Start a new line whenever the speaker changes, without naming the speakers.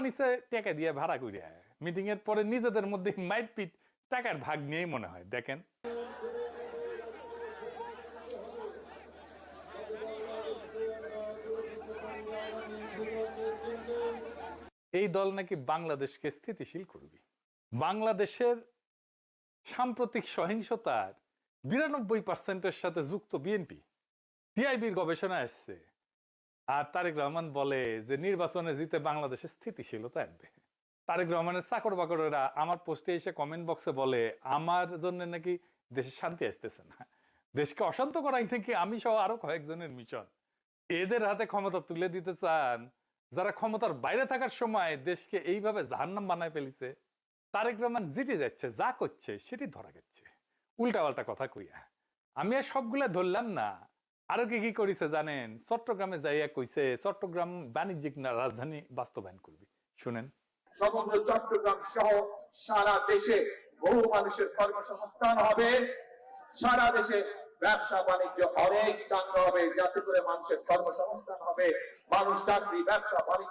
নিচে টাকা দিয়ে ভাড়া করে মিটিং এর পরে নিজেদের মধ্যে মাইরপিট টাকার ভাগ নিয়েই মনে হয়। দেখেন এই দল নাকি বাংলাদেশকে স্থিতিশীল করবে। বাংলাদেশের সাম্প্রতিক সহিংসতার 92% সাথে যুক্ত বিএনপি। টিআইবির গবেষণা আসছে, আর তারেক রহমান বলে যে নির্বাচনে জিতে বাংলাদেশে স্থিতিশীলতা আনবে। তারেক রহমানের চাকর বাকরেরা আমার পোস্টে এসে কমেন্ট বক্সে বলে আমার জন্য নাকি দেশে শান্তি আসতেছে না, দেশকে অশান্ত করাই নাকি আমি সহ আরো কয়েকজনের মিশন। এদের হাতে ক্ষমতা তুলে দিতে চান যারা ক্ষমতার বাইরে থাকার সময় দেশকে এইভাবে জাহান্নাম বানায় ফেলিছে। তারেক রহমান জিতে যাচ্ছে, যা করছে সেটি ধরা গেছে উল্টাপাল্টা কথা কইয়া। আমি আর সবগুলা ধরলাম না, আরো কি কি করেছে জানেন? চট্টগ্রামে যাইয়া কইছে চট্টগ্রাম বাণিজ্যিক রাজধানী বাস্তবায়ন করবি। শুনেন।
সমগ্র চট্টগ্রাম সহ সারা দেশে বহু মানুষের কর্মসংস্থান হবে, সারা দেশে ব্যবসা বাণিজ্য অনেক চাঙ্গা হবে, যাতে করে মানুষের কর্মসংস্থান হবে, মানুষ চাকরি ব্যবসা বাণিজ্য